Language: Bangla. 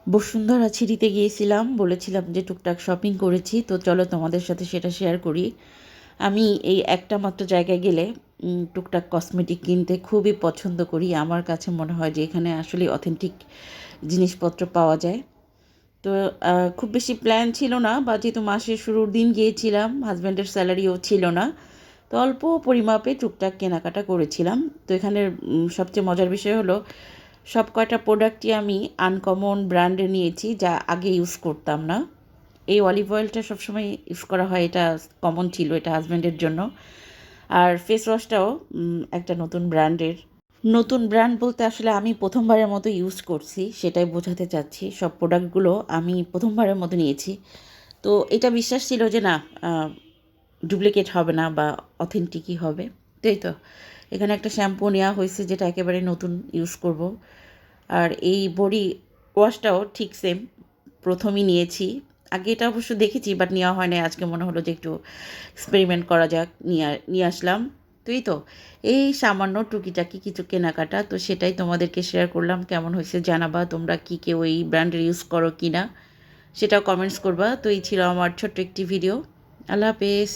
বসুন্ধরা ছিরিতে গিয়েছিলাম, বলেছিলাম যে টুকটাক শপিং করেছি, তো চলো তোমাদের সাথে সেটা শেয়ার করি। আমি এই একটা মাত্র জায়গায় গেলে টুকটাক কসমেটিক কিনতে খুবই পছন্দ করি। আমার কাছে মনে হয় যে এখানে আসলে অথেন্টিক জিনিসপত্র পাওয়া যায়। তো খুব বেশি প্ল্যান ছিল না, বা যেহেতু মাসের শুরুর দিন গিয়েছিলাম, হাজব্যান্ডের স্যালারিও ছিল না, তো অল্প পরিমাপে টুকটাক কেনাকাটা করেছিলাম। তো এখানের সবচেয়ে মজার বিষয় হলো সব কয়টা প্রোডাক্টই আমি আনকমন ব্র্যান্ডে নিয়েছি, যা আগে ইউজ করতাম না। এই অলিভ অয়েলটা সবসময় ইউজ করা হয়, এটা কমন ছিল, এটা হাজব্যান্ডের জন্য। আর ফেস ওয়াশটাও একটা নতুন ব্র্যান্ডের। নতুন ব্র্যান্ড বলতে আসলে আমি প্রথমবারের মতো ইউজ করছি, সেটাই বোঝাতে চাচ্ছি। সব প্রোডাক্টগুলো আমি প্রথমবারের মতো নিয়েছি। তো এটা বিশ্বাস ছিল যে না, ডুপ্লিকেট হবে না বা অথেন্টিকই হবে। তাই তো এখানে একটা শ্যাম্পু নেওয়া হয়েছে, যেটা একেবারে নতুন, ইউজ করব। আর এই বডি ওয়াশটাও ঠিক সেম, প্রথমই নিয়েছি। আগে এটা অবশ্য দেখেছি, বাট নেওয়া হয় না। আজকে মনে হলো যে একটু এক্সপেরিমেন্ট করা যাক, নিয়ে আসলাম। তুই তো এই সামান্য টুকিটাকি কিছু কেনাকাটা, তো সেটাই তোমাদেরকে শেয়ার করলাম। কেমন হয়েছে জানাবা, তোমরা কি কেউ এই ব্র্যান্ডের ইউজ করো কি না, সেটাও কমেন্টস করবা। তো এই ছিল আমার ছোট্ট একটি ভিডিও। আল্লাহ হাফেজ।